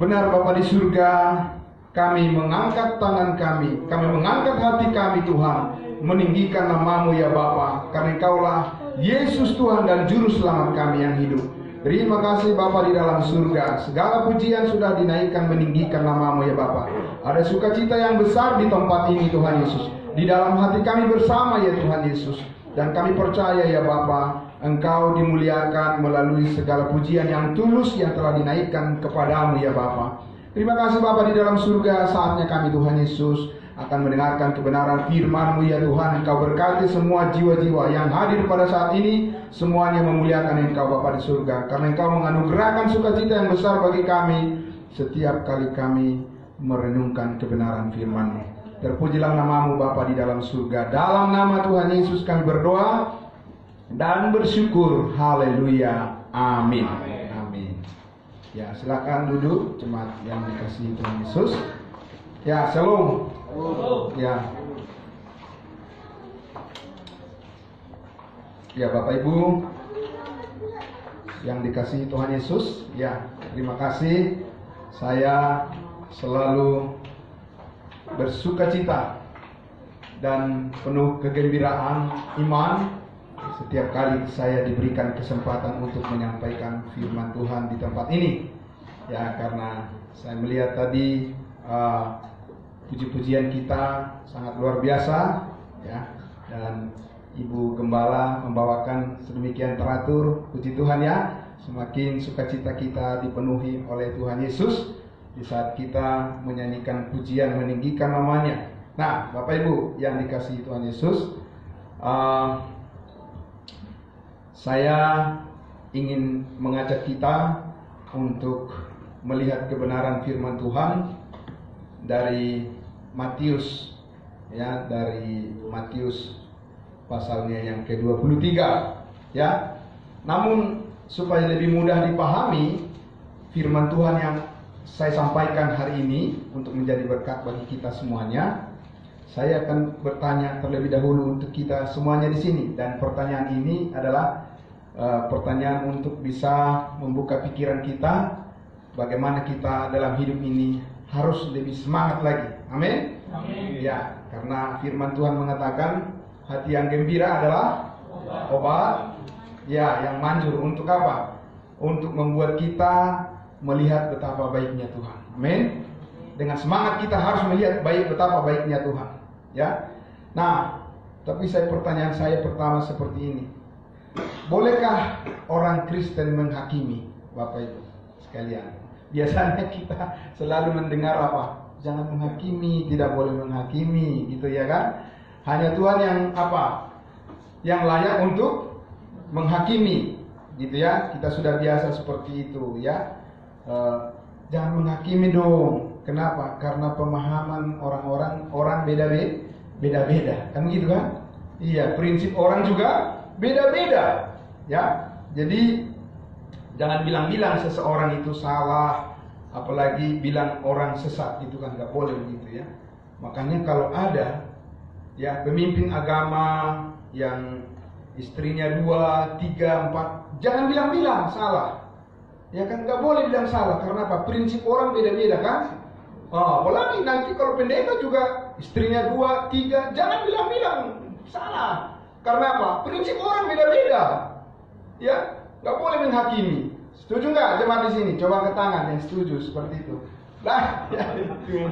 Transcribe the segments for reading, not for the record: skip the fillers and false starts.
Benar Bapa di surga, kami mengangkat tangan kami mengangkat hati kami Tuhan, meninggikan nama-Mu ya Bapa, karena Engkaulah Yesus Tuhan dan Juru Selamat kami yang hidup. Terima kasih Bapa di dalam surga, segala pujian sudah dinaikkan meninggikan nama-Mu ya Bapa. Ada sukacita yang besar di tempat ini Tuhan Yesus, di dalam hati kami bersama ya Tuhan Yesus. Dan kami percaya ya Bapa, Engkau dimuliakan melalui segala pujian yang tulus yang telah dinaikkan kepadamu ya Bapa. Terima kasih Bapa di dalam surga, saatnya kami Tuhan Yesus akan mendengarkan kebenaran firman-Mu ya Tuhan. Engkau berkati semua jiwa-jiwa yang hadir pada saat ini, semuanya memuliakan Engkau Bapa di surga, karena Engkau menganugerahkan sukacita yang besar bagi kami setiap kali kami merenungkan kebenaran firman-Mu. Terpujilah nama-Mu Bapa di dalam surga. Dalam nama Tuhan Yesus kami berdoa dan bersyukur. Haleluya. Amin. Amin. Ya, silakan duduk jemaat yang dikasihi Tuhan Yesus. Ya, shalom. Ya. Ya, Bapak Ibu yang dikasihi Tuhan Yesus, ya, terima kasih. Saya selalu bersukacita dan penuh kegembiraan iman setiap kali saya diberikan kesempatan untuk menyampaikan firman Tuhan di tempat ini. Ya, karena saya melihat tadi puji-pujian kita sangat luar biasa, ya, dan Ibu Gembala membawakan sedemikian teratur. Puji Tuhan ya, semakin sukacita kita dipenuhi oleh Tuhan Yesus di saat kita menyanyikan pujian meninggikan namanya. Nah, Bapak Ibu yang dikasihi Tuhan Yesus, saya ingin mengajak kita untuk melihat kebenaran firman Tuhan dari Matius, ya, dari Matius pasalnya yang ke-23, ya. Namun supaya lebih mudah dipahami firman Tuhan yang saya sampaikan hari ini untuk menjadi berkat bagi kita semuanya, saya akan bertanya terlebih dahulu untuk kita semuanya di sini, dan pertanyaan ini adalah pertanyaan untuk bisa membuka pikiran kita bagaimana kita dalam hidup ini harus lebih semangat lagi. Amin. Amin. Ya, karena firman Tuhan mengatakan hati yang gembira adalah obat. Ya, yang manjur untuk apa? Untuk membuat kita melihat betapa baiknya Tuhan. Amin. Dengan semangat kita harus melihat betapa baiknya Tuhan. Ya. Nah, tapi pertanyaan saya pertama seperti ini. Bolehkah orang Kristen menghakimi, Bapak Ibu sekalian? Biasanya kita selalu mendengar apa? Jangan menghakimi, tidak boleh menghakimi, gitu ya kan? Hanya Tuhan yang apa? Yang layak untuk menghakimi, gitu ya. Kita sudah biasa seperti itu, ya. Jangan menghakimi dong. Kenapa? Karena pemahaman orang beda-beda, kan gitu kan? Iya, prinsip orang juga beda-beda, ya. Jadi jangan bilang-bilang seseorang itu salah, apalagi bilang orang sesat, itu kan nggak boleh begitu ya. Makanya kalau ada ya pemimpin agama yang istrinya 2, 3, 4, jangan bilang-bilang salah, ya kan, nggak boleh bilang salah. Karena apa? Prinsip orang beda-beda kan. Apalagi nanti kalau pendeta juga istrinya 2, 3, jangan bilang-bilang salah. Karena apa? Prinsip orang beda-beda. Ya, nggak boleh menghakimi. Setuju nggak jemaat di sini? Coba angkat tangan yang setuju seperti itu. Lah, ya itu.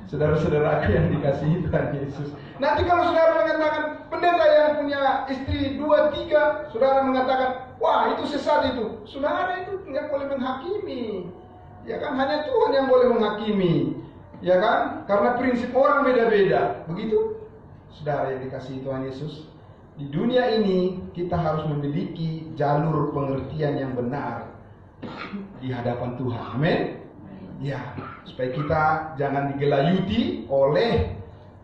Saudara-saudara yang dikasihi Tuhan Yesus. Nanti kalau saudara mengatakan pendeta yang punya istri 2, 3, saudara mengatakan, wah itu sesat itu. Saudara itu nggak boleh menghakimi. Ya kan, hanya Tuhan yang boleh menghakimi. Ya kan? Karena prinsip orang beda-beda. Begitu? Saudara yang dikasihi Tuhan Yesus, di dunia ini kita harus memiliki jalur pengertian yang benar di hadapan Tuhan. Amin. Ya, supaya kita jangan digelayuti oleh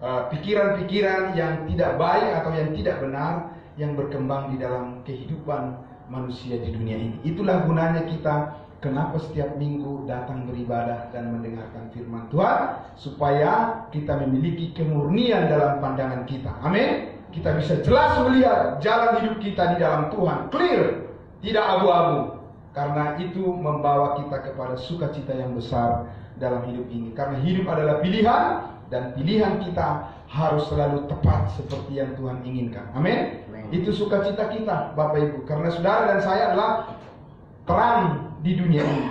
pikiran-pikiran yang tidak baik atau yang tidak benar yang berkembang di dalam kehidupan manusia di dunia ini. Itulah gunanya kita kenapa setiap minggu datang beribadah dan mendengarkan firman Tuhan, supaya kita memiliki kemurnian dalam pandangan kita. Amin. Kita bisa jelas melihat jalan hidup kita di dalam Tuhan, clear, tidak abu-abu. Karena itu membawa kita kepada sukacita yang besar dalam hidup ini. Karena hidup adalah pilihan, dan pilihan kita harus selalu tepat seperti yang Tuhan inginkan. Amin. Itu sukacita kita, Bapak Ibu. Karena saudara dan saya adalah terang di dunia ini.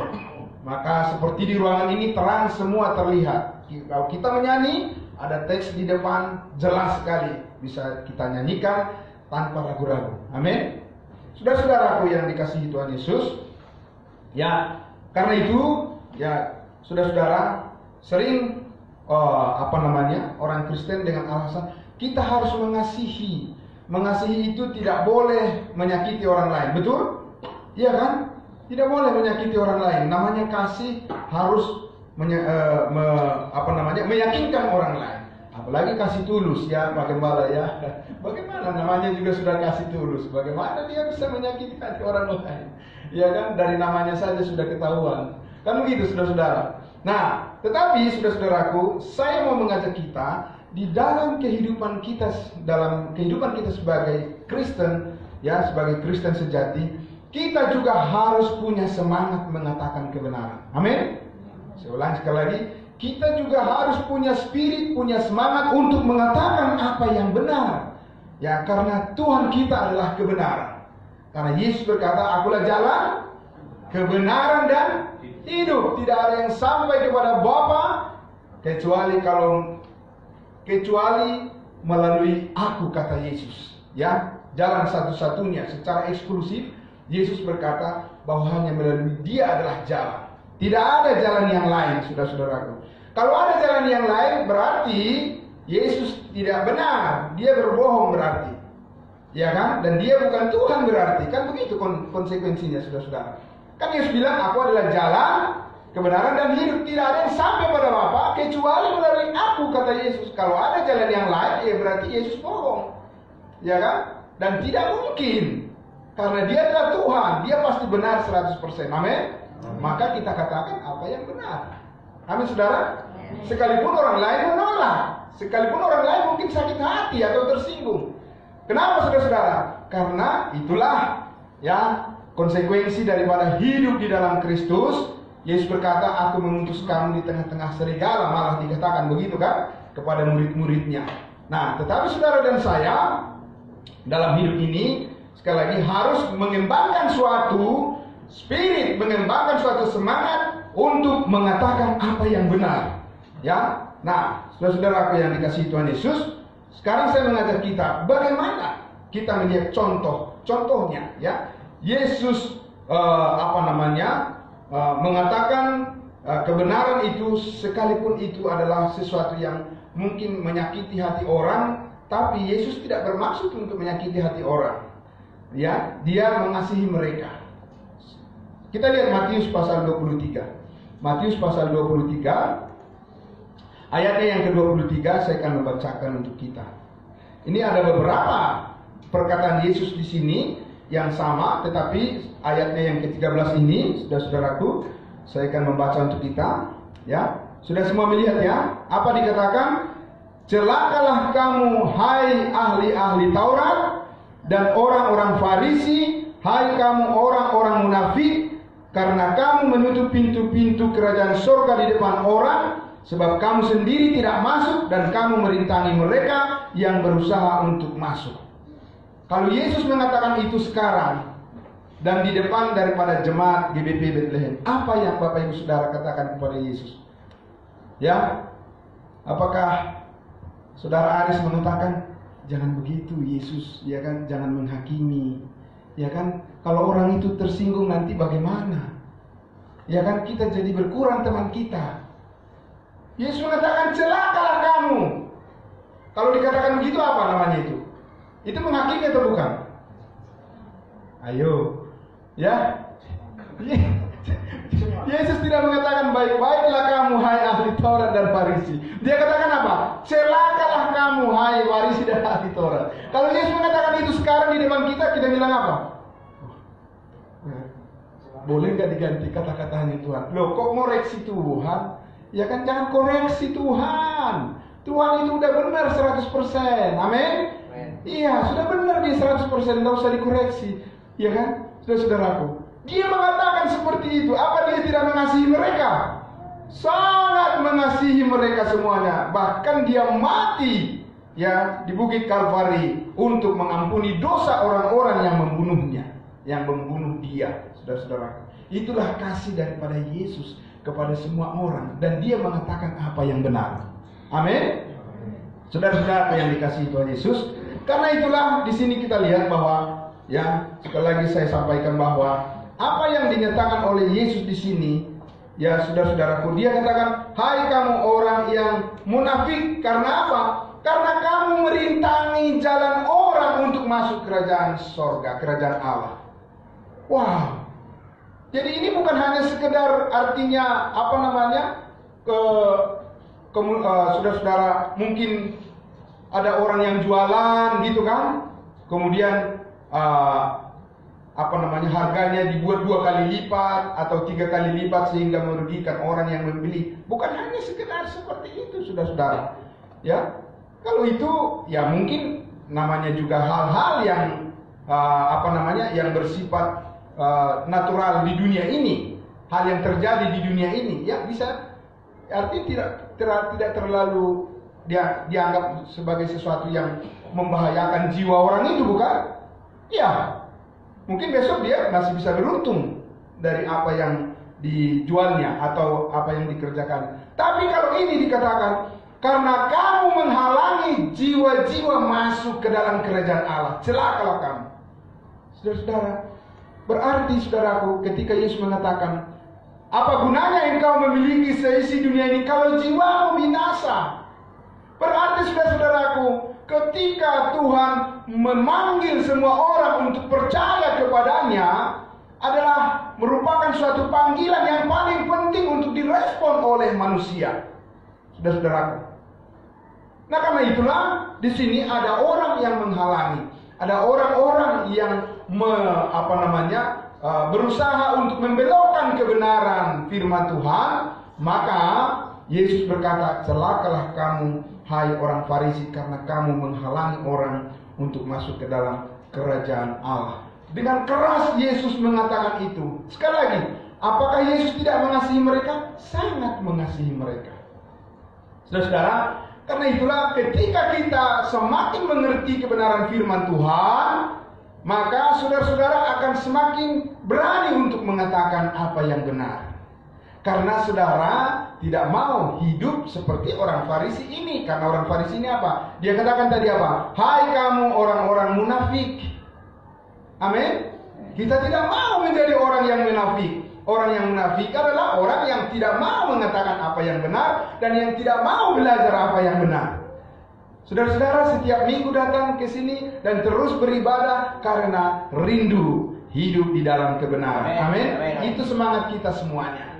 Maka seperti di ruangan ini terang semua terlihat. Kalau kita menyanyi, ada teks di depan jelas sekali, bisa kita nyanyikan tanpa ragu-ragu. Amin. Saudara-saudaraku yang dikasihi Tuhan Yesus, ya, karena itu ya saudara-saudara sering orang Kristen dengan alasan kita harus mengasihi. Mengasihi itu tidak boleh menyakiti orang lain. Betul? Iya kan? Tidak boleh menyakiti orang lain. Namanya kasih harus meyakinkan orang lain. Apalagi kasih tulus ya, Pak Gembala ya. Bagaimana namanya juga sudah kasih tulus. Bagaimana dia bisa menyakiti hati orang lain? Ya kan, dari namanya saja sudah ketahuan. Kan begitu saudara-saudara. Nah, tetapi saudara-saudaraku, saya mau mengajak kita di dalam kehidupan kita sebagai Kristen, ya, sebagai Kristen sejati, kita juga harus punya semangat mengatakan kebenaran. Amin. Saya ulang sekali lagi, kita juga harus punya spirit, punya semangat untuk mengatakan apa yang benar. Ya, karena Tuhan kita adalah kebenaran. Karena Yesus berkata, akulah jalan, kebenaran dan hidup. Tidak ada yang sampai kepada Bapa kecuali melalui aku, kata Yesus. Ya, jalan satu-satunya secara eksklusif. Yesus berkata bahwa hanya melalui Dia adalah jalan. Tidak ada jalan yang lain, saudara-saudaraku. Kalau ada jalan yang lain, berarti Yesus tidak benar. Dia berbohong berarti. Ya kan? Dan Dia bukan Tuhan berarti. Kan begitu konsekuensinya, saudara-saudara. Kan Yesus bilang, aku adalah jalan, kebenaran dan hidup. Tidak ada yang sampai pada Bapa kecuali melalui aku, kata Yesus. Kalau ada jalan yang lain, ya berarti Yesus bohong. Ya kan? Dan tidak mungkin. Karena Dia adalah Tuhan. Dia pasti benar 100%. Amin? Maka kita katakan apa yang benar. Amin, saudara? Sekalipun orang lain menolak, sekalipun orang lain mungkin sakit hati atau tersinggung. Kenapa, saudara-saudara? Karena itulah ya konsekuensi daripada hidup di dalam Kristus. Yesus berkata, aku mengutus kamu di tengah-tengah serigala, malah dikatakan begitu kan kepada murid-muridnya. Nah, tetapi saudara dan saya dalam hidup ini sekali lagi harus mengembangkan suatu spirit, mengembangkan suatu semangat untuk mengatakan apa yang benar. Ya, nah, saudara-saudaraku yang dikasihi Tuhan Yesus, sekarang saya mengajak kita bagaimana kita melihat contohnya. Ya, Yesus mengatakan kebenaran itu, sekalipun itu adalah sesuatu yang mungkin menyakiti hati orang, tapi Yesus tidak bermaksud untuk menyakiti hati orang. Ya, Dia mengasihi mereka. Kita lihat Matius pasal 23. Matius pasal 23 ayatnya yang ke-23 saya akan membacakan untuk kita. Ini ada beberapa perkataan Yesus di sini yang sama, tetapi ayatnya yang ke-13 ini, saudara-saudaraku, saya akan membaca untuk kita. Ya, sudah semua melihat ya? Apa dikatakan? Celakalah kamu, hai ahli-ahli Taurat dan orang-orang Farisi, hai kamu orang-orang munafik, karena kamu menutup pintu-pintu kerajaan surga di depan orang, sebab kamu sendiri tidak masuk dan kamu merintangi mereka yang berusaha untuk masuk. Kalau Yesus mengatakan itu sekarang dan di depan daripada jemaat GBP Bethlehem, apa yang Bapak Ibu Saudara katakan kepada Yesus? Ya, apakah Saudara Aris mengatakan, jangan begitu Yesus, ya kan, jangan menghakimi, ya kan? Kalau orang itu tersinggung nanti bagaimana? Ya kan, kita jadi berkurang teman kita. Yesus mengatakan, celakalah kamu. Kalau dikatakan begitu, apa namanya itu? Itu menghakimi atau bukan? Ayo, ya. Yesus tidak mengatakan baik-baiklah kamu hai ahli Taurat dan Farisi. Dia katakan apa? Celakalah kamu hai Farisi dan ahli Taurat. Kalau Yesus mengatakan itu sekarang di depan kita, kita bilang apa? Boleh nggak diganti kata-katanya Tuhan? Loh, kok ngoreksi Tuhan? Ya kan, jangan koreksi Tuhan. Tuhan itu udah benar 100%. Amin? Iya, sudah benar dia 100%, nggak usah dikoreksi. Ya kan, saudara-saudaraku? Dia mengatakan seperti itu. Apa dia tidak mengasihi mereka? Sangat mengasihi mereka semuanya. Bahkan dia mati ya di Bukit Kalvari untuk mengampuni dosa orang-orang yang membunuhnya, yang membunuh dia. Saudara-saudara, itulah kasih daripada Yesus kepada semua orang, dan dia mengatakan apa yang benar. Amin. Saudara-saudara yang dikasihi Tuhan Yesus, karena itulah di sini kita lihat bahwa ya, sekali lagi saya sampaikan bahwa apa yang dinyatakan oleh Yesus di sini, ya saudara-saudaraku, dia katakan, hai kamu orang yang munafik, karena apa? Karena kamu merintangi jalan orang untuk masuk kerajaan sorga, kerajaan Allah. Wow. Jadi ini bukan hanya sekedar artinya apa namanya, saudara-saudara, mungkin ada orang yang jualan gitu kan, kemudian harganya dibuat 2 kali lipat atau 3 kali lipat sehingga merugikan orang yang membeli. Bukan hanya sekedar seperti itu, saudara-saudara. Ya, kalau itu ya mungkin namanya juga hal-hal yang yang bersifat natural di dunia ini, hal yang terjadi di dunia ini, ya bisa artinya tidak terlalu dianggap sebagai sesuatu yang membahayakan jiwa orang itu, bukan? Ya, mungkin besok dia masih bisa beruntung dari apa yang dijualnya atau apa yang dikerjakan. Tapi kalau ini dikatakan, karena kamu menghalangi jiwa-jiwa masuk ke dalam kerajaan Allah, celakalah kamu. Saudara-saudara, berarti saudaraku, ketika Yesus mengatakan, apa gunanya engkau memiliki seisi dunia ini kalau jiwamu binasa? Berarti saudara-saudaraku, ketika Tuhan memanggil semua orang untuk percaya kepadanya, adalah merupakan suatu panggilan yang paling penting untuk direspon oleh manusia. Saudara-saudaraku. Nah, karena itulah di sini ada orang yang menghalangi, ada orang-orang yang berusaha untuk membelokkan kebenaran firman Tuhan. Maka Yesus berkata, celakalah kamu, hai orang Farisi, karena kamu menghalangi orang untuk masuk ke dalam kerajaan Allah. Dengan keras Yesus mengatakan itu. Sekali lagi, apakah Yesus tidak mengasihi mereka? Sangat mengasihi mereka. Saudara-saudara, karena itulah ketika kita semakin mengerti kebenaran firman Tuhan, maka saudara-saudara akan semakin berani untuk mengatakan apa yang benar. Karena saudara tidak mau hidup seperti orang Farisi ini. Karena orang Farisi ini apa? Dia katakan tadi apa? Hai kamu orang-orang munafik. Amin. Kita tidak mau menjadi orang yang munafik. Orang yang munafik adalah orang yang tidak mau mengatakan apa yang benar dan yang tidak mau belajar apa yang benar. Saudara-saudara, setiap minggu datang ke sini dan terus beribadah karena rindu hidup di dalam kebenaran. Amin. Itu semangat kita semuanya.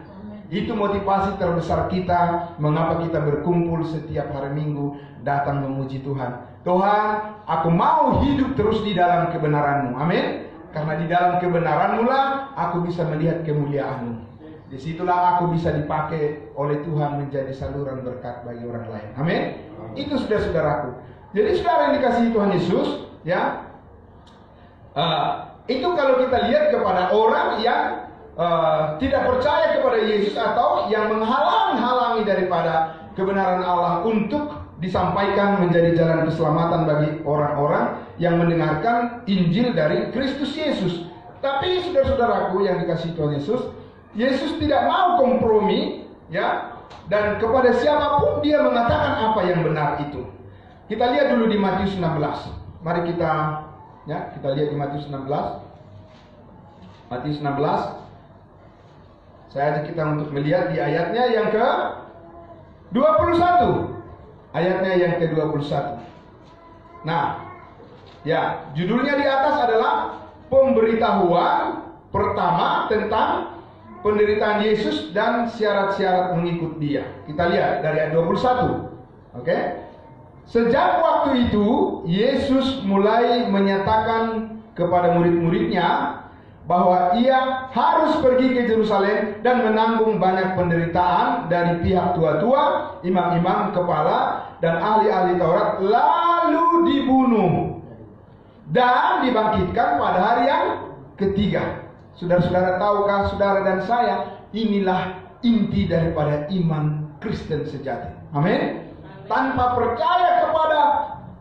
Itu motivasi terbesar kita, mengapa kita berkumpul setiap hari Minggu datang memuji Tuhan. Tuhan, aku mau hidup terus di dalam kebenaran-Mu. Amin. Karena di dalam kebenaran-Mu lah aku bisa melihat kemuliaan-Mu. Disitulah aku bisa dipakai oleh Tuhan menjadi saluran berkat bagi orang lain. Amin. Itu saudara-saudaraku. Jadi saudara yang dikasihi Tuhan Yesus, ya, itu kalau kita lihat kepada orang yang tidak percaya kepada Yesus atau yang menghalang-halangi daripada kebenaran Allah untuk disampaikan menjadi jalan keselamatan bagi orang-orang yang mendengarkan Injil dari Kristus Yesus. Tapi saudara-saudaraku yang dikasihi Tuhan Yesus, Yesus tidak mau kompromi, ya, dan kepada siapapun dia mengatakan apa yang benar itu. Kita lihat dulu di Matius 16. Mari kita lihat di Matius 16. Matius 16. Saya ajak kita untuk melihat di ayatnya yang ke-21. Ayatnya yang ke-21. Nah, ya, judulnya di atas adalah pemberitahuan pertama tentang penderitaan Yesus dan syarat-syarat mengikut Dia. Kita lihat dari ayat 21. Oke? Sejak waktu itu Yesus mulai menyatakan kepada murid-muridnya bahwa ia harus pergi ke Yerusalem dan menanggung banyak penderitaan dari pihak tua-tua, imam-imam kepala, dan ahli-ahli Taurat, lalu dibunuh dan dibangkitkan pada hari yang ketiga. Saudara-saudara, tahukah saudara dan saya, inilah inti daripada iman Kristen sejati. Amin. Tanpa percaya kepada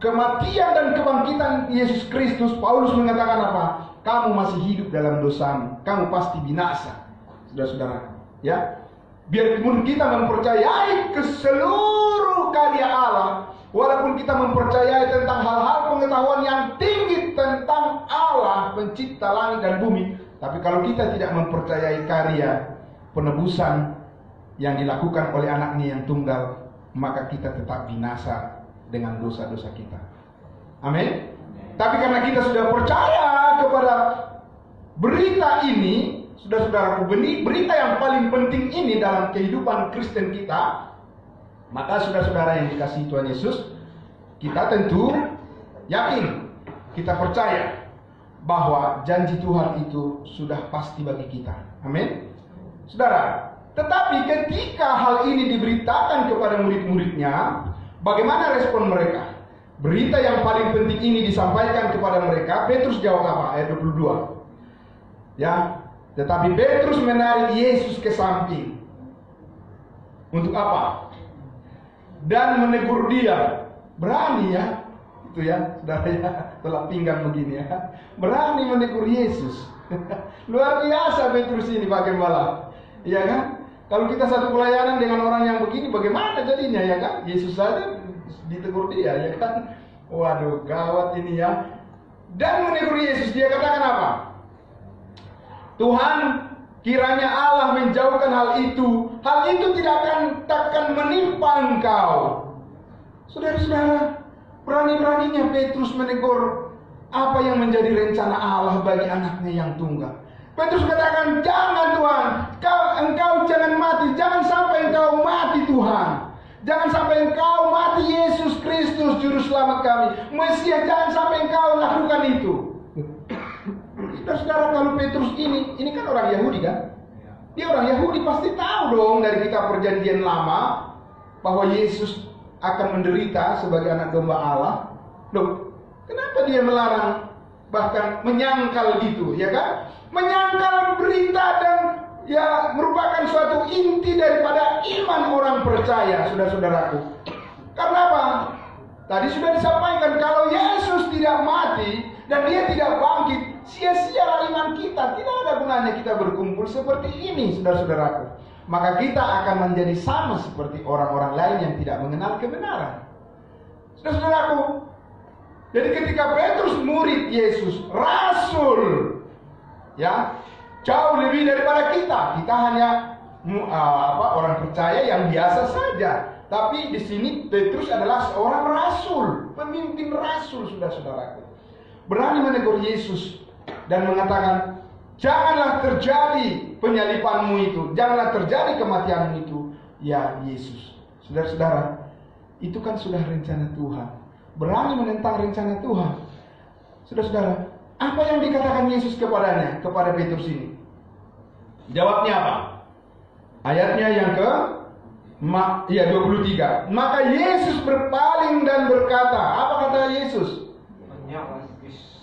kematian dan kebangkitan Yesus Kristus, Paulus mengatakan apa? Kamu masih hidup dalam dosamu, kamu pasti binasa. Saudara-saudara, ya. Biarpun kita mempercayai ke seluruh karya Allah, walaupun kita mempercayai tentang hal-hal pengetahuan yang tinggi tentang Allah, pencipta langit dan bumi, tapi kalau kita tidak mempercayai karya penebusan yang dilakukan oleh anaknya yang tunggal, maka kita tetap binasa dengan dosa-dosa kita. Amin. Tapi karena kita sudah percaya kepada berita ini, saudara-saudaraku, berita yang paling penting ini dalam kehidupan Kristen kita, maka saudara-saudara yang dikasihi Tuhan Yesus, kita tentu yakin, kita percaya bahwa janji Tuhan itu sudah pasti bagi kita. Amin. Saudara, tetapi ketika hal ini diberitakan kepada murid-muridnya, bagaimana respon mereka? Berita yang paling penting ini disampaikan kepada mereka. Petrus jawab apa? Ayat 22. Ya, tetapi Petrus menarik Yesus ke samping. Untuk apa? Dan menegur dia. Berani ya. Itu ya, saudara ya, telah pinggang begini ya. Berani menegur Yesus. Luar biasa Petrus ini Pak Gembala. Iya kan? Kalau kita satu pelayanan dengan orang yang begini, bagaimana jadinya ya kan? Yesus saja ditegur dia ya kan? Waduh, gawat ini ya. Dan menegur Yesus, dia katakan apa? Tuhan, kiranya Allah menjauhkan hal itu. Hal itu tidak akan menimpa engkau. Saudara-saudara, berani-beraninya Petrus menegur apa yang menjadi rencana Allah bagi anaknya yang tunggal. Petrus katakan, jangan Tuhan, engkau jangan mati, jangan sampai engkau mati Tuhan. Jangan sampai engkau mati Yesus Kristus Juru Selamat kami. Mesias, jangan sampai engkau lakukan itu. Saudara-saudara, kalau Petrus ini kan orang Yahudi kan? Dia orang Yahudi, pasti tahu dong dari kitab perjanjian lama bahwa Yesus akan menderita sebagai anak domba Allah. Loh, kenapa dia melarang, bahkan menyangkal gitu, ya kan? Menyangkal berita dan ya merupakan suatu inti daripada iman orang percaya, saudara-saudaraku. Karena apa? Tadi sudah disampaikan, kalau Yesus tidak mati dan dia tidak bangkit, sia-sia iman kita. Tidak ada gunanya kita berkumpul seperti ini, saudara-saudaraku. Maka kita akan menjadi sama seperti orang-orang lain yang tidak mengenal kebenaran. Saudara-saudaraku, jadi ketika Petrus murid Yesus, rasul, ya, jauh lebih daripada kita. Kita hanya orang percaya yang biasa saja. Tapi di sini Petrus adalah seorang rasul, pemimpin rasul, saudara-saudaraku. Berani menegur Yesus dan mengatakan, janganlah terjadi penyalipanmu itu, janganlah terjadi kematianmu itu, ya Yesus. Saudara-saudara, itu kan sudah rencana Tuhan. Berani menentang rencana Tuhan. Saudara-saudara, apa yang dikatakan Yesus kepadanya, kepada Petrus ini? Jawabnya apa? Ayatnya yang ke 23. Maka Yesus berpaling dan berkata, apa kata Yesus?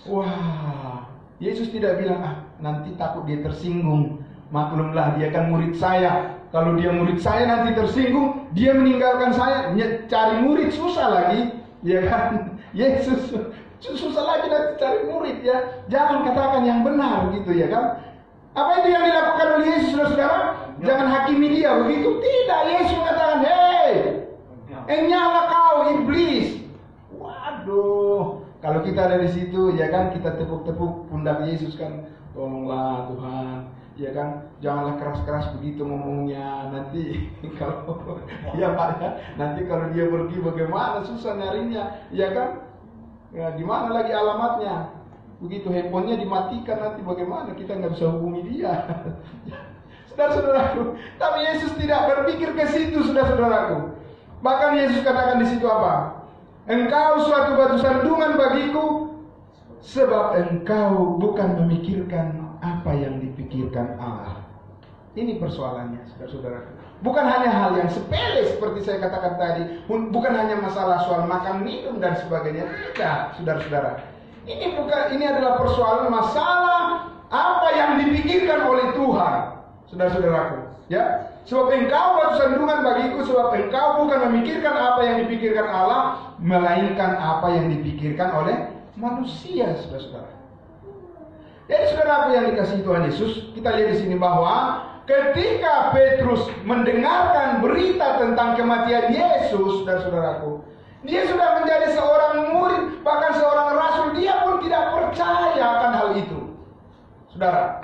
Wah, Yesus tidak bilang, nanti takut dia tersinggung. Maklumlah, dia kan murid saya. Kalau dia murid saya nanti tersinggung, dia meninggalkan saya, cari murid susah lagi, ya kan? Yesus susah lagi nanti cari murid ya. Jangan katakan yang benar gitu ya kan? Apa itu yang dilakukan oleh Yesus, saudara-saudara? Jangan hakimi dia begitu. Tidak, Yesus mengatakan, hei, nyala kau iblis. Waduh, kalau kita ada di situ ya kan, kita tepuk-tepuk pundak Yesus kan, tolonglah Tuhan, ya kan, janganlah keras-keras begitu ngomongnya. Nanti kalau ya Pak ya, nanti kalau dia pergi bagaimana, susah nyarinya, ya kan? Ya, di mana lagi alamatnya? Begitu handphonenya dimatikan, nanti bagaimana, kita nggak bisa hubungi dia. Saudara-saudaraku, tapi Yesus tidak berpikir ke situ, saudara-saudaraku. Bahkan Yesus katakan di situ apa? Engkau suatu batu sandungan bagiku, sebab engkau bukan memikirkan apa yang dipikirkan Allah. Ini persoalannya, saudara-saudaraku. Bukan hanya hal yang sepele seperti saya katakan tadi, bukan hanya masalah soal makan, minum dan sebagainya. Tidak, saudara-saudara. Ini adalah persoalan masalah apa yang dipikirkan oleh Tuhan, saudara-saudaraku. Ya, sebab engkau batu sandungan bagiku, sebab engkau bukan memikirkan apa yang dipikirkan Allah, melainkan apa yang dipikirkan oleh manusia, saudara-saudara. Jadi saudara yang dikasihi Tuhan Yesus, kita lihat di sini bahwa ketika Petrus mendengarkan berita tentang kematian Yesus, saudara-saudaraku, dia sudah menjadi seorang murid, bahkan seorang rasul. Dia pun tidak percaya akan hal itu. Saudara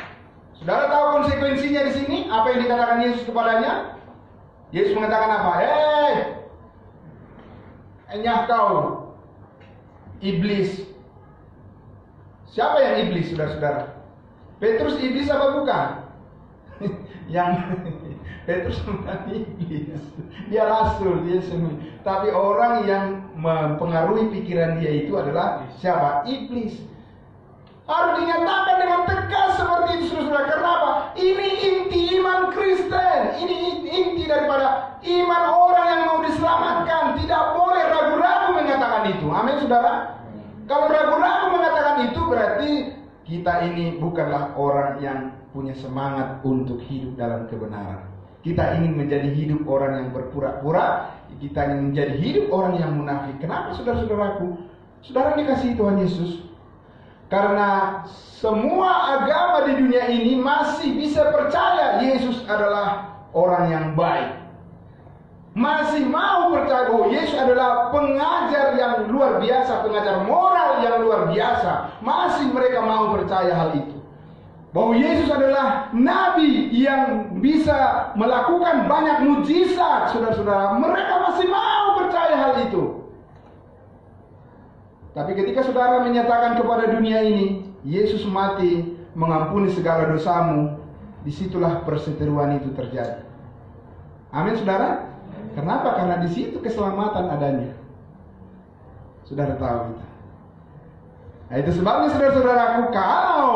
tahu konsekuensinya di sini? Apa yang dikatakan Yesus kepadanya? Yesus mengatakan apa? Enyah kau, iblis. Siapa yang iblis, saudara-saudara? Petrus iblis apa bukan? Yang Petrus bukan iblis. Dia rasul, dia sembunyi. Tapi orang yang mempengaruhi pikiran dia itu adalah siapa? Iblis. Harus dinyatakan dengan tegas seperti itu, saudara. Kenapa? Ini inti iman Kristen. Ini inti daripada iman orang yang mau diselamatkan. Tidak boleh ragu-ragu mengatakan itu. Amin, saudara. Kalau ragu-ragu mengatakan itu, berarti kita ini bukanlah orang yang punya semangat untuk hidup dalam kebenaran. Kita ingin menjadi hidup orang yang berpura-pura, kita ingin menjadi hidup orang yang munafik. Kenapa saudara-saudaraku? Saudara dikasihi Tuhan Yesus. Karena semua agama di dunia ini masih bisa percaya Yesus adalah orang yang baik. Masih mau percaya bahwa Yesus adalah pengajar yang luar biasa, pengajar moral yang luar biasa. Masih mereka mau percaya hal itu. Bahwa Yesus adalah nabi yang bisa melakukan banyak mujizat, saudara-saudara. Mereka masih mau percaya hal itu. Tapi ketika saudara menyatakan kepada dunia ini, Yesus mati mengampuni segala dosamu, disitulah perseteruan itu terjadi. Amin, saudara. Kenapa? Karena di situ keselamatan adanya. Saudara tahu itu. Nah, itu sebabnya saudara-saudaraku, kalau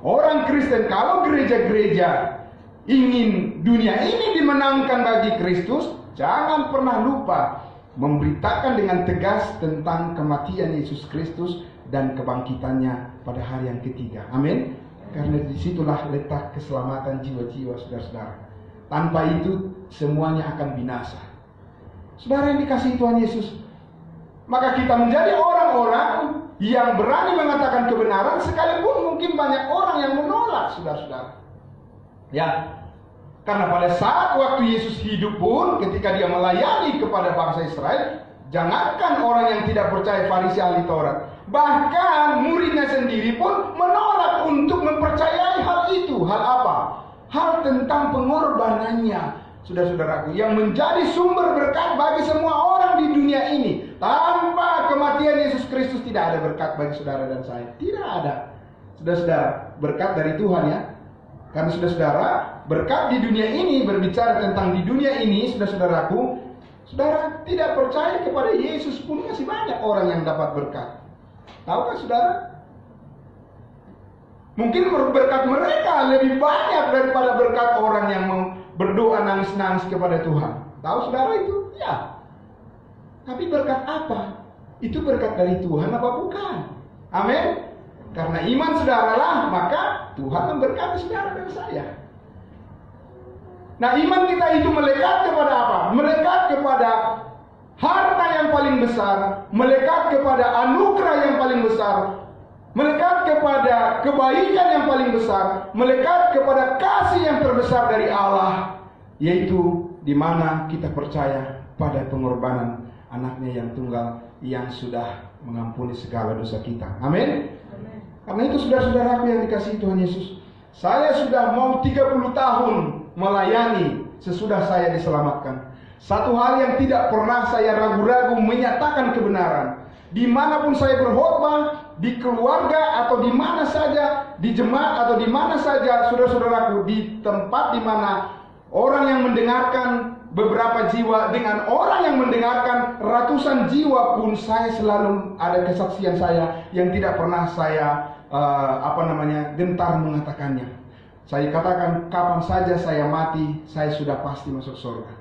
orang Kristen, kalau gereja-gereja ingin dunia ini dimenangkan bagi Kristus, jangan pernah lupa memberitakan dengan tegas tentang kematian Yesus Kristus dan kebangkitannya pada hari yang ketiga. Amin. Karena disitulah letak keselamatan jiwa-jiwa saudara-saudara. Tanpa itu semuanya akan binasa. Saudara yang dikasihi Tuhan Yesus, maka kita menjadi orang-orang yang berani mengatakan kebenaran, sekalipun mungkin banyak orang yang menolak, saudara-saudara. Ya, karena pada saat waktu Yesus hidup pun, ketika dia melayani kepada bangsa Israel, jangankan orang yang tidak percaya Farisi ahli Taurat, bahkan muridnya sendiri pun menolak untuk mempercayai hal itu. Hal apa? Hal tentang pengorbanannya, saudara-saudaraku, yang menjadi sumber berkat bagi semua orang di dunia ini. Tanpa kematian Yesus Kristus tidak ada berkat bagi saudara dan saya. Tidak ada. Saudara-saudara, berkat dari Tuhan ya. Karena saudara-saudara, berkat di dunia ini, berbicara tentang di dunia ini, saudara-saudaraku, saudara tidak percaya kepada Yesus pun masih banyak orang yang dapat berkat. Tahukah saudara? Mungkin berkat mereka lebih banyak daripada berkat orang yang berdoa nangis-nangis kepada Tuhan. Tahu saudara itu? Ya. Tapi berkat apa? Itu berkat dari Tuhan apa bukan? Amin. Karena iman saudara lah, maka Tuhan memberkati saudara dan saya. Nah, iman kita itu melekat kepada apa? Melekat kepada harta yang paling besar, melekat kepada anugerah yang paling besar, melekat kepada kebaikan yang paling besar, melekat kepada kasih yang terbesar dari Allah, yaitu di mana kita percaya pada pengorbanan anaknya yang tunggal yang sudah mengampuni segala dosa kita. Amin. Karena itu saudara-saudaraku yang dikasihi Tuhan Yesus, saya sudah mau 30 tahun melayani sesudah saya diselamatkan. Satu hal yang tidak pernah saya ragu-ragu menyatakan kebenaran. Dimanapun saya berkhotbah, di keluarga atau di mana saja, di jemaat atau di mana saja, saudara-saudaraku, di tempat di mana orang yang mendengarkan beberapa jiwa dengan orang yang mendengarkan ratusan jiwa pun, saya selalu ada kesaksian saya yang tidak pernah saya gentar mengatakannya. Saya katakan kapan saja saya mati, saya sudah pasti masuk surga.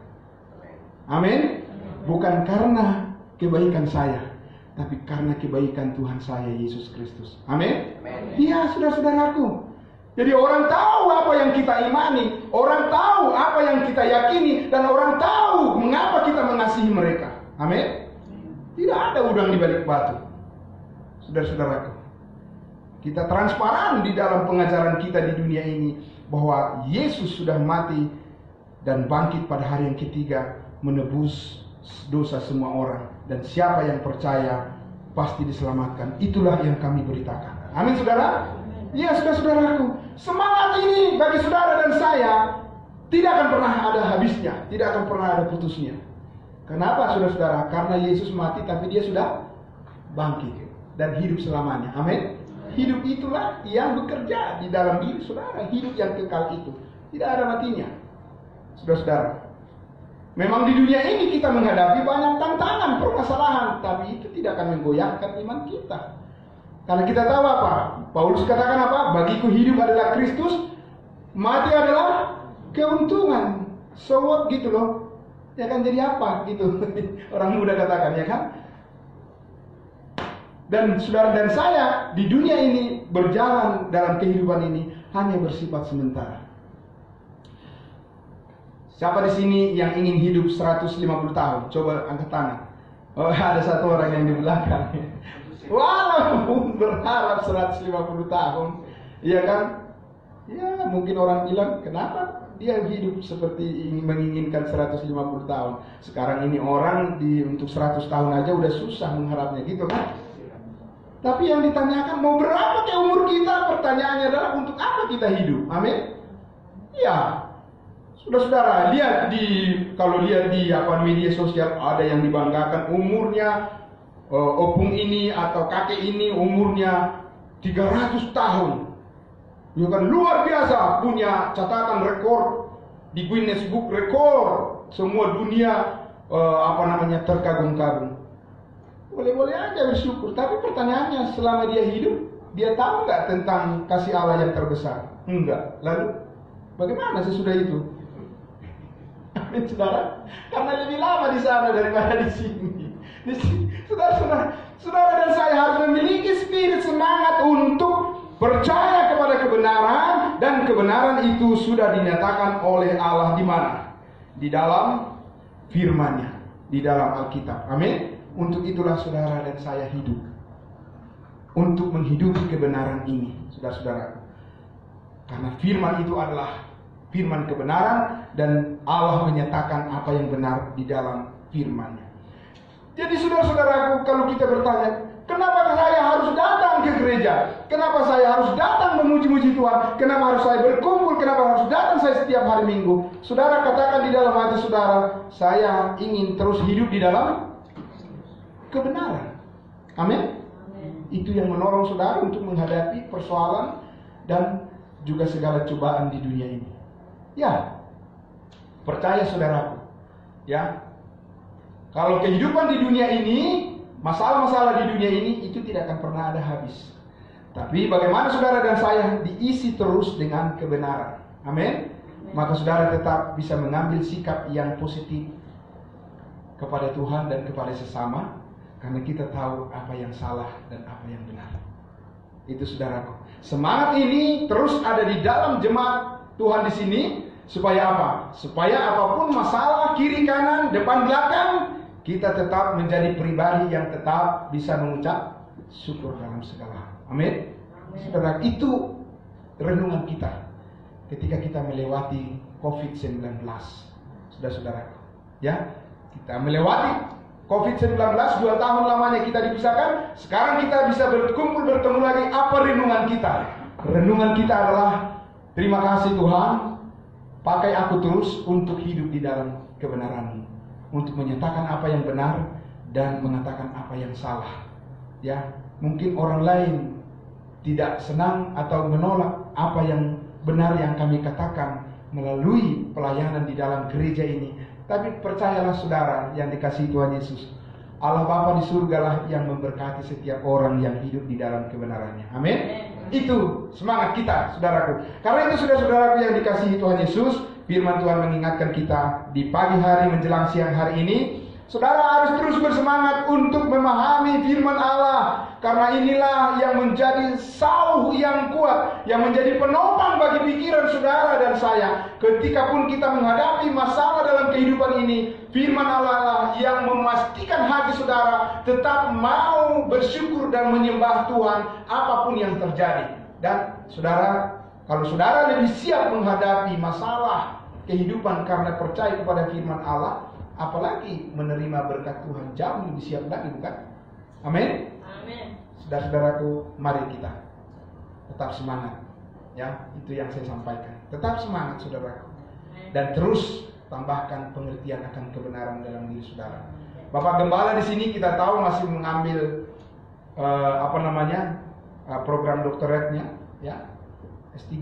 Amin. Bukan karena kebaikan saya, tapi karena kebaikan Tuhan saya Yesus Kristus. Amin. Iya, saudara-saudaraku. Jadi orang tahu apa yang kita imani, orang tahu apa yang kita yakini, dan orang tahu mengapa kita mengasihi mereka. Amin. Tidak ada udang di balik batu. Saudara-saudaraku, kita transparan di dalam pengajaran kita di dunia ini bahwa Yesus sudah mati dan bangkit pada hari yang ketiga menebus dosa semua orang, dan siapa yang percaya pasti diselamatkan. Itulah yang kami beritakan. Amin, saudara. Ya, saudara-saudaraku, semangat ini bagi saudara dan saya tidak akan pernah ada habisnya, tidak akan pernah ada putusnya. Kenapa, saudara-saudara? Karena Yesus mati tapi dia sudah bangkit dan hidup selamanya. Amin. Hidup itulah yang bekerja di dalam diri saudara, hidup yang kekal itu tidak ada matinya. Saudara-saudara, memang di dunia ini kita menghadapi banyak tantangan, permasalahan, tapi itu tidak akan menggoyahkan iman kita. Karena kita tahu apa? Paulus katakan apa? Bagiku hidup adalah Kristus, mati adalah keuntungan. So what gitu loh. Ya kan, jadi apa gitu. Orang muda katakan, ya kan? Dan saudara dan saya di dunia ini berjalan dalam kehidupan ini hanya bersifat sementara. Siapa di sini yang ingin hidup 150 tahun? Coba angkat tangan. Oh, ada satu orang yang di belakang. Walaupun berharap 150 tahun, iya kan? Ya, mungkin orang bilang, kenapa dia hidup seperti menginginkan 150 tahun? Sekarang ini orang untuk 100 tahun aja udah susah mengharapnya, gitu kan? Tapi yang ditanyakan, mau berapa ke umur kita? Pertanyaannya adalah, untuk apa kita hidup? Amin? Ya, saudara-saudara, kalau lihat di media sosial, ada yang dibanggakan umurnya, opung ini atau kakek ini umurnya 300 tahun. Ya kan, luar biasa, punya catatan rekor di Guinness Book Record. Semua dunia terkagum-kagum. Boleh-boleh aja bersyukur, tapi pertanyaannya, selama dia hidup, dia tahu nggak tentang kasih Allah yang terbesar? Enggak. Lalu bagaimana sesudah itu? Amin, saudara. Karena lebih lama di sana daripada di sini. Saudara dan saya harus memiliki spirit semangat untuk percaya kepada kebenaran, dan kebenaran itu sudah dinyatakan oleh Allah di mana? Di dalam firman-Nya, di dalam Alkitab. Amin. Untuk itulah saudara dan saya hidup, untuk menghidupi kebenaran ini, saudara-saudara. Karena firman itu adalah firman kebenaran, dan Allah menyatakan apa yang benar di dalam firman-Nya. Jadi saudara-saudaraku, kalau kita bertanya, kenapa saya harus datang ke gereja? Kenapa saya harus datang memuji-muji Tuhan? Kenapa harus saya berkumpul? Kenapa harus datang saya setiap hari Minggu? Saudara katakan di dalam hati saudara, saya ingin terus hidup di dalam kebenaran. Amin. Itu yang menolong saudara untuk menghadapi persoalan dan juga segala cobaan di dunia ini. Ya, percaya saudaraku, ya, kalau kehidupan di dunia ini, masalah-masalah di dunia ini itu tidak akan pernah ada habis. Tapi bagaimana saudara dan saya diisi terus dengan kebenaran. Amin. Maka saudara tetap bisa mengambil sikap yang positif kepada Tuhan dan kepada sesama, karena kita tahu apa yang salah dan apa yang benar. Itu saudaraku. Semangat ini terus ada di dalam jemaat Tuhan di sini, supaya apa? Supaya apapun masalah kiri kanan, depan belakang, kita tetap menjadi pribadi yang tetap bisa mengucap syukur dalam segala hal. Amin. Saudara, itu renungan kita ketika kita melewati COVID-19. Saudara-saudaraku, ya, kita melewati COVID-19, 2 tahun lamanya kita dipisahkan. Sekarang kita bisa berkumpul, bertemu lagi. Apa renungan kita? Renungan kita adalah, terima kasih Tuhan, pakai aku terus untuk hidup di dalam kebenaran-Mu, untuk menyatakan apa yang benar dan mengatakan apa yang salah. Ya, mungkin orang lain tidak senang atau menolak apa yang benar yang kami katakan melalui pelayanan di dalam gereja ini. Tapi percayalah saudara yang dikasihi Tuhan Yesus, Allah Bapa di surga lah yang memberkati setiap orang yang hidup di dalam kebenarannya. Amin. Itu semangat kita, saudaraku. Karena itu saudara-saudaraku yang dikasihi Tuhan Yesus, firman Tuhan mengingatkan kita di pagi hari menjelang siang hari ini, saudara harus terus bersemangat untuk memahami firman Allah. Karena inilah yang menjadi sauh yang kuat, yang menjadi penopang bagi pikiran saudara dan saya. Ketika pun kita menghadapi masalah dalam kehidupan ini, firman Allah yang memastikan hati saudara tetap mau bersyukur dan menyembah Tuhan apapun yang terjadi. Dan saudara, kalau saudara lebih siap menghadapi masalah kehidupan karena percaya kepada firman Allah, apalagi menerima berkat Tuhan jauh lebih siap lagi, bukan? Amin. Amin. Saudara-saudaraku, mari kita tetap semangat. Ya, itu yang saya sampaikan. Tetap semangat saudaraku. Dan terus tambahkan pengertian akan kebenaran dalam diri saudara. Bapak Gembala di sini kita tahu masih mengambil program doktoratnya, ya, S3.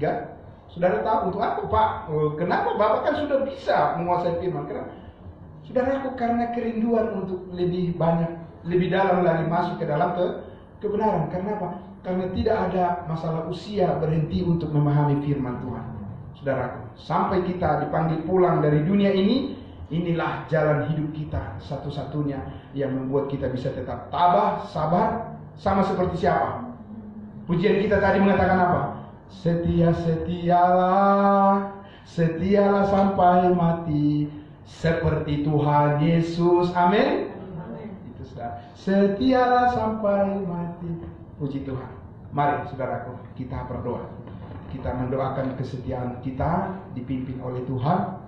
Saudara tahu untuk apa, Pak? Kenapa Bapak kan sudah bisa menguasai firman? Kenapa? Saudaraku, karena kerinduan untuk lebih banyak, lebih dalam lagi masuk ke dalam kebenaran. Kenapa? Karena tidak ada masalah usia berhenti untuk memahami firman Tuhan. Saudaraku, sampai kita dipanggil pulang dari dunia ini, inilah jalan hidup kita satu-satunya yang membuat kita bisa tetap tabah, sabar, sama seperti siapa? Pujian kita tadi mengatakan apa? Setia-setialah Setialah sampai mati seperti Tuhan Yesus. Amin. Itu saudara. Setialah sampai mati. Puji Tuhan. Mari saudaraku, kita berdoa. Kita mendoakan kesetiaan kita dipimpin oleh Tuhan,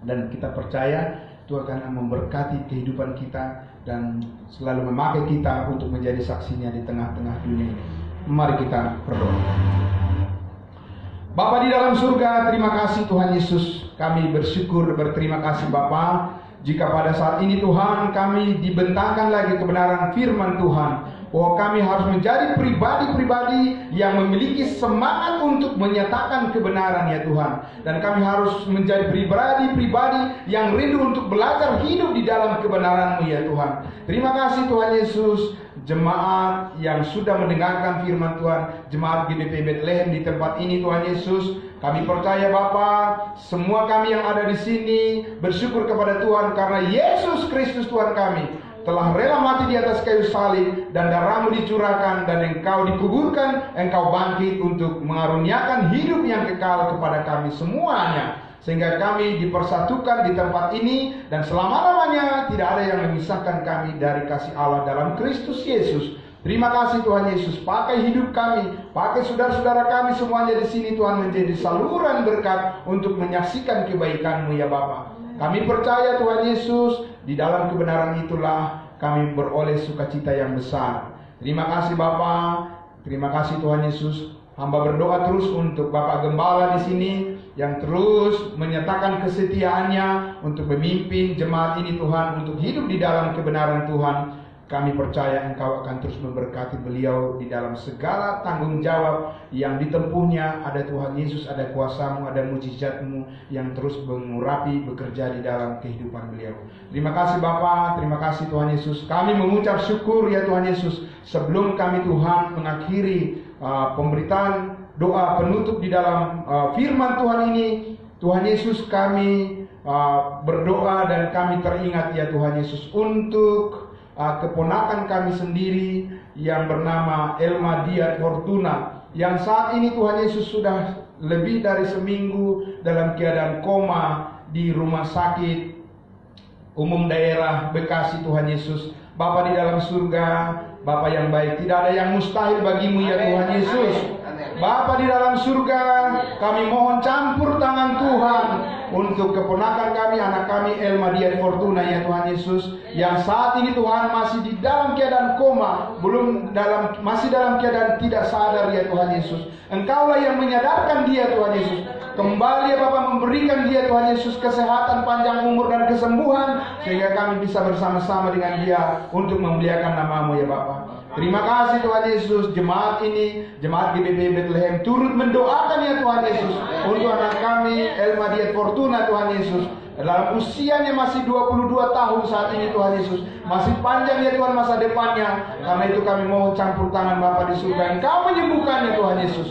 dan kita percaya Tuhan akan memberkati kehidupan kita dan selalu memakai kita untuk menjadi saksinya di tengah-tengah dunia ini. Mari kita berdoa. Bapa di dalam surga, terima kasih Tuhan Yesus. Kami bersyukur, berterima kasih Bapa, jika pada saat ini Tuhan kami dibentangkan lagi kebenaran firman Tuhan, bahwa kami harus menjadi pribadi-pribadi yang memiliki semangat untuk menyatakan kebenaran ya Tuhan. Dan kami harus menjadi pribadi-pribadi yang rindu untuk belajar hidup di dalam kebenaran-Mu ya Tuhan. Terima kasih Tuhan Yesus. Jemaat yang sudah mendengarkan firman Tuhan, jemaat GBP Bethlehem di tempat ini Tuhan Yesus, kami percaya Bapa, semua kami yang ada di sini bersyukur kepada Tuhan karena Yesus Kristus Tuhan kami telah rela mati di atas kayu salib dan darah-Mu dicurahkan, dan Engkau dikuburkan, Engkau bangkit untuk mengaruniakan hidup yang kekal kepada kami semuanya, sehingga kami dipersatukan di tempat ini dan selama-lamanya tidak ada yang memisahkan kami dari kasih Allah dalam Kristus Yesus. Terima kasih Tuhan Yesus, pakai hidup kami, pakai saudara-saudara kami semuanya di sini Tuhan, menjadi saluran berkat untuk menyaksikan kebaikan-Mu ya Bapa. Kami percaya Tuhan Yesus, di dalam kebenaran itulah kami beroleh sukacita yang besar. Terima kasih Bapa, terima kasih Tuhan Yesus. Hamba berdoa terus untuk Bapak Gembala di sini yang terus menyatakan kesetiaannya untuk memimpin jemaat ini Tuhan, untuk hidup di dalam kebenaran Tuhan. Kami percaya Engkau akan terus memberkati beliau di dalam segala tanggung jawab yang ditempuhnya. Ada Tuhan Yesus, ada kuasa-Mu, ada mujizat-Mu yang terus mengurapi, bekerja di dalam kehidupan beliau. Terima kasih Bapa, terima kasih Tuhan Yesus. Kami mengucap syukur ya Tuhan Yesus. Sebelum kami Tuhan mengakhiri pemberitaan doa penutup di dalam firman Tuhan ini, Tuhan Yesus kami berdoa dan kami teringat ya Tuhan Yesus untuk keponakan kami sendiri yang bernama Elma Diat Fortuna, yang saat ini Tuhan Yesus sudah lebih dari seminggu dalam keadaan koma di rumah sakit umum daerah Bekasi Tuhan Yesus. Bapa di dalam surga, Bapa yang baik, tidak ada yang mustahil bagimu ya Tuhan Yesus. Bapa di dalam surga, kami mohon campur tangan Tuhan untuk keponakan kami, anak kami Elma Diat Fortuna ya Tuhan Yesus, yang saat ini Tuhan masih di dalam keadaan koma, masih dalam keadaan tidak sadar ya Tuhan Yesus. Engkaulah yang menyadarkan dia Tuhan Yesus. Kembali ya Bapa, memberikan dia Tuhan Yesus kesehatan, panjang umur dan kesembuhan, sehingga kami bisa bersama-sama dengan dia untuk memuliakan nama-Mu ya Bapa. Terima kasih Tuhan Yesus. Jemaat ini, jemaat GBP Bethlehem turut mendoakan ya Tuhan Yesus untuk anak kami Elma Diat Fortuna Tuhan Yesus. Dalam usianya masih 22 tahun saat ini Tuhan Yesus, masih panjang ya Tuhan masa depannya. Karena itu kami mohon campur tangan Bapa di surga, Engkau menyembuhkannya Tuhan Yesus.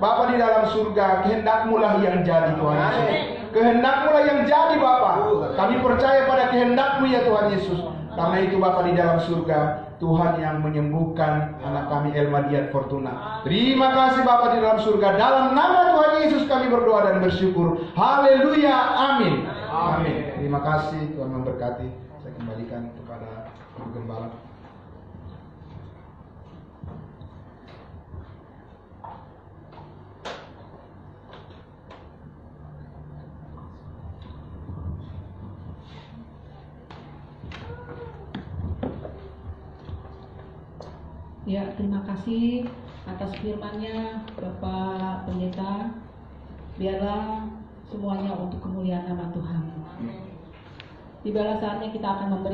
Bapa di dalam surga, kehendak-Mu lah yang jadi Tuhan Yesus. Kehendak-Mu lah yang jadi Bapa. Kami percaya pada kehendak-Mu ya Tuhan Yesus. Karena itu Bapa di dalam surga, Tuhan yang menyembuhkan anak kami Elma Diat Fortuna. Terima kasih Bapa di dalam surga. Dalam nama Tuhan Yesus kami berdoa dan bersyukur. Haleluya. Amin. Amin. Terima kasih, Tuhan memberkati. Saya kembalikan kepada Ibu Gembala. Ya, terima kasih atas firman-Nya Bapak Pendeta. Biarlah semuanya untuk kemuliaan nama Tuhan. Tibalah saatnya kita akan memberi